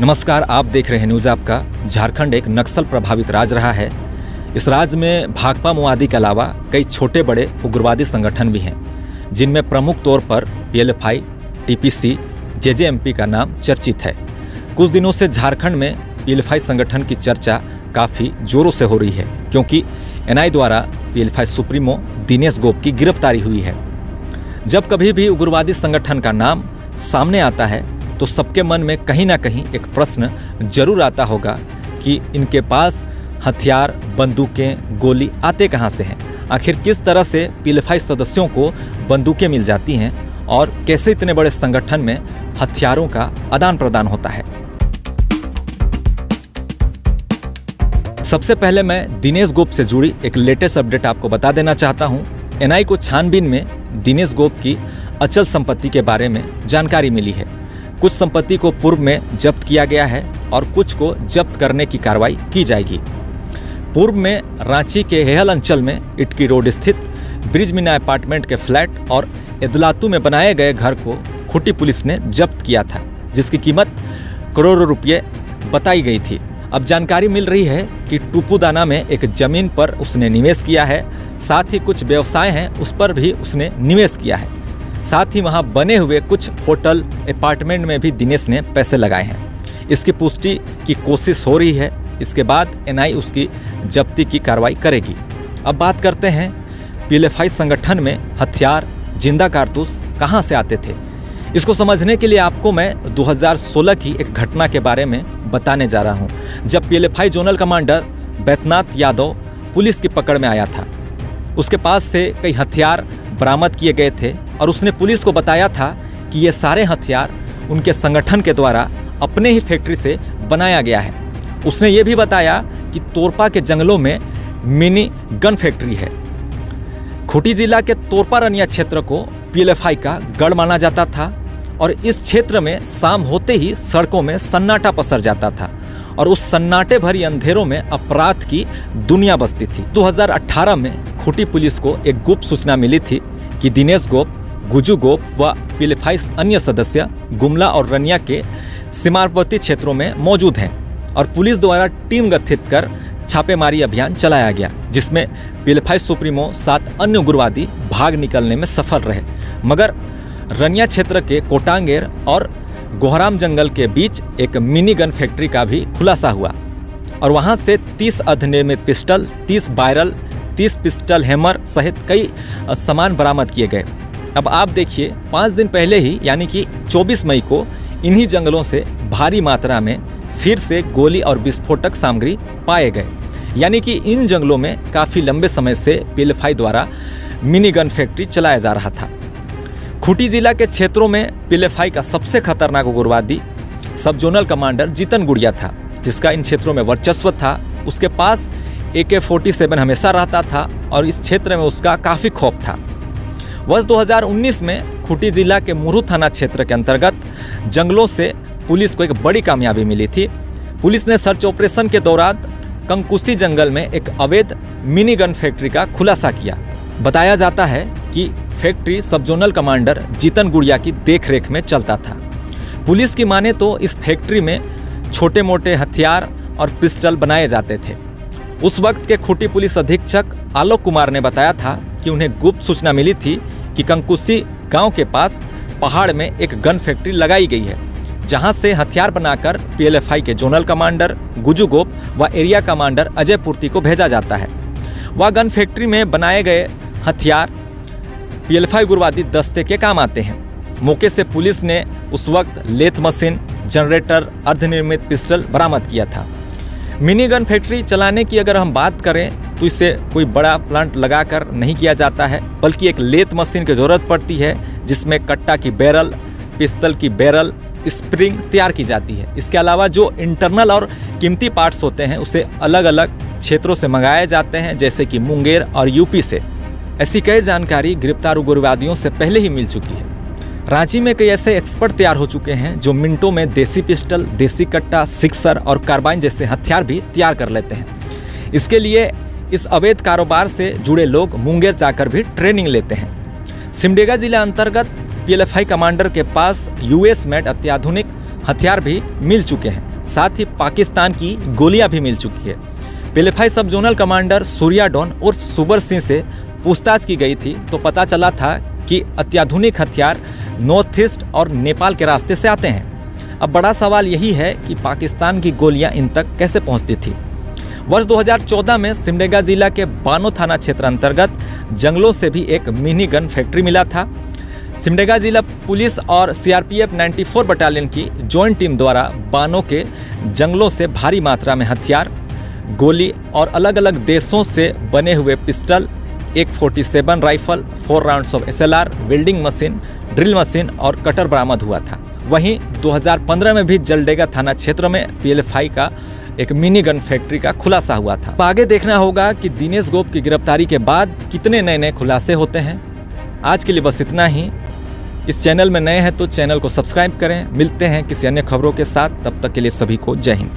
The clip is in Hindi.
नमस्कार, आप देख रहे हैं न्यूज़ आपका। झारखंड एक नक्सल प्रभावित राज्य रहा है। इस राज्य में भाकपा माओवादी के अलावा कई छोटे बड़े उग्रवादी संगठन भी हैं, जिनमें प्रमुख तौर पर पीएलएफआई, टीपीसी, जेजेएमपी का नाम चर्चित है। कुछ दिनों से झारखंड में पीएलएफआई संगठन की चर्चा काफ़ी जोरों से हो रही है, क्योंकि एनआई द्वारा पीएलएफआई सुप्रीमो दिनेश गोप की गिरफ्तारी हुई है। जब कभी भी उग्रवादी संगठन का नाम सामने आता है तो सबके मन में कहीं ना कहीं एक प्रश्न जरूर आता होगा कि इनके पास हथियार, बंदूकें, गोली आते कहां से हैं। आखिर किस तरह से पीएलएफआई सदस्यों को बंदूकें मिल जाती हैं और कैसे इतने बड़े संगठन में हथियारों का आदान प्रदान होता है। सबसे पहले मैं दिनेश गोप से जुड़ी एक लेटेस्ट अपडेट आपको बता देना चाहता हूं। एनआई को छानबीन में दिनेश गोप की अचल संपत्ति के बारे में जानकारी मिली है। कुछ संपत्ति को पूर्व में जब्त किया गया है और कुछ को जब्त करने की कार्रवाई की जाएगी। पूर्व में रांची के हेहल अंचल में इटकी रोड स्थित ब्रिज मीना अपार्टमेंट के फ्लैट और इदलातू में बनाए गए घर को खूंटी पुलिस ने जब्त किया था, जिसकी कीमत करोड़ों रुपये बताई गई थी। अब जानकारी मिल रही है कि टुपुदाना में एक जमीन पर उसने निवेश किया है, साथ ही कुछ व्यवसाय हैं उस पर भी उसने निवेश किया है। साथ ही वहां बने हुए कुछ होटल, अपार्टमेंट में भी दिनेश ने पैसे लगाए हैं। इसकी पुष्टि की कोशिश हो रही है। इसके बाद एनआई उसकी जब्ती की कार्रवाई करेगी। अब बात करते हैं पीएलएफआई संगठन में हथियार, जिंदा कारतूस कहां से आते थे। इसको समझने के लिए आपको मैं 2016 की एक घटना के बारे में बताने जा रहा हूं, जब PLFI zonal commander Baidyanath Yadav police की पकड़ में आया था। उसके पास से कई हथियार बरामद किए गए थे और उसने पुलिस को बताया था कि ये सारे हथियार उनके संगठन के द्वारा अपने ही फैक्ट्री से बनाया गया है। उसने ये भी बताया कि तोरपा के जंगलों में मिनी गन फैक्ट्री है। खूंटी जिला के तोरपा रनिया क्षेत्र को पीएलएफआई का गढ़ माना जाता था और इस क्षेत्र में शाम होते ही सड़कों में सन्नाटा पसर जाता था और उस सन्नाटे भरी अंधेरों में अपराध की दुनिया बसती थी। 2018 में खूंटी पुलिस को एक गुप्त सूचना मिली थी कि दिनेश गोप, गुजू गोप व पीएलएफआई अन्य सदस्य गुमला और रनिया के सीमावर्ती क्षेत्रों में मौजूद हैं और पुलिस द्वारा टीम गठित कर छापेमारी अभियान चलाया गया, जिसमें पीएलएफआई सुप्रीमो 7 अन्य उग्रवादी भाग निकलने में सफल रहे। मगर रनिया क्षेत्र के कोटांगेर और गोहराम जंगल के बीच एक मिनी गन फैक्ट्री का भी खुलासा हुआ और वहां से 30 अर्धनिर्मित पिस्टल, 30 बायरल, 30 पिस्टल हैमर सहित कई सामान बरामद किए गए। अब आप देखिए, 5 दिन पहले ही यानी कि 24 मई को इन्हीं जंगलों से भारी मात्रा में फिर से गोली और विस्फोटक सामग्री पाए गए। यानी कि इन जंगलों में काफ़ी लंबे समय से पीएलएफआई द्वारा मिनी गन फैक्ट्री चलाया जा रहा था। खूंटी जिला के क्षेत्रों में पीएलएफआई का सबसे खतरनाक उग्रवादी सब जोनल कमांडर जीतन गुड़िया था, जिसका इन क्षेत्रों में वर्चस्व था। उसके पास AK-47 हमेशा रहता था और इस क्षेत्र में उसका काफ़ी खौफ था। वर्ष 2019 में खूंटी जिला के मुरहू थाना क्षेत्र के अंतर्गत जंगलों से पुलिस को एक बड़ी कामयाबी मिली थी। पुलिस ने सर्च ऑपरेशन के दौरान कंकुसी जंगल में एक अवैध मिनी गन फैक्ट्री का खुलासा किया। बताया जाता है कि फैक्ट्री सब जोनल कमांडर जीतन गुड़िया की देखरेख में चलता था। पुलिस की माने तो इस फैक्ट्री में छोटे मोटे हथियार और पिस्टल बनाए जाते थे। उस वक्त के खूंटी पुलिस अधीक्षक आलोक कुमार ने बताया था कि उन्हें गुप्त सूचना मिली थी कि कंकुसी गांव के पास पहाड़ में एक गन फैक्ट्री लगाई गई है, जहां से हथियार बनाकर पीएलएफआई के जोनल कमांडर गुजू गोप व एरिया कमांडर अजय पूर्ति को भेजा जाता है। वह गन फैक्ट्री में बनाए गए हथियार पीएलएफआई उग्रवादी दस्ते के काम आते हैं। मौके से पुलिस ने उस वक्त लेथ मशीन, जनरेटर, अर्धनिर्मित पिस्टल बरामद किया था। मिनी गन फैक्ट्री चलाने की अगर हम बात करें तो इसे कोई बड़ा प्लांट लगाकर नहीं किया जाता है, बल्कि एक लेथ मशीन की ज़रूरत पड़ती है, जिसमें कट्टा की बैरल, पिस्टल की बैरल, स्प्रिंग तैयार की जाती है। इसके अलावा जो इंटरनल और कीमती पार्ट्स होते हैं उसे अलग अलग क्षेत्रों से मंगाए जाते हैं, जैसे कि मुंगेर और यूपी से। ऐसी कई जानकारी गिरफ्तार उग्रवादियों से पहले ही मिल चुकी है। रांची में कई ऐसे एक्सपर्ट तैयार हो चुके हैं जो मिनटों में देसी पिस्टल, देसी कट्टा, सिक्सर और कार्बाइन जैसे हथियार भी तैयार कर लेते हैं। इसके लिए इस अवैध कारोबार से जुड़े लोग मुंगेर जाकर भी ट्रेनिंग लेते हैं। सिमडेगा जिला अंतर्गत पीएलएफआई कमांडर के पास यूएस मेड अत्याधुनिक हथियार भी मिल चुके हैं। साथ ही पाकिस्तान की गोलियां भी मिल चुकी है। पीएलएफआई सब जोनल कमांडर सूर्या डॉन उर्फ सुबर सिंह से पूछताछ की गई थी तो पता चला था कि अत्याधुनिक हथियार नॉर्थ ईस्ट और नेपाल के रास्ते से आते हैं। अब बड़ा सवाल यही है कि पाकिस्तान की गोलियां इन तक कैसे पहुंचती थी। वर्ष 2014 में सिमडेगा जिला के बानो थाना क्षेत्र अंतर्गत जंगलों से भी एक मिनी गन फैक्ट्री मिला था। सिमडेगा जिला पुलिस और सीआरपीएफ 94 बटालियन की जॉइंट टीम द्वारा बानो के जंगलों से भारी मात्रा में हथियार, गोली और अलग अलग देशों से बने हुए पिस्टल, एक 47 rifle, 4 rounds of SLR, welding machine, drill machine और कटर बरामद हुआ था। वहीं 2015 में भी जलडेगा थाना क्षेत्र में पीएलएफआई का एक मिनी गन फैक्ट्री का खुलासा हुआ था। आगे देखना होगा कि दिनेश गोप की गिरफ्तारी के बाद कितने नए नए खुलासे होते हैं। आज के लिए बस इतना ही। इस चैनल में नए हैं तो चैनल को सब्सक्राइब करें। मिलते हैं किसी अन्य खबरों के साथ, तब तक के लिए सभी को जय हिंद।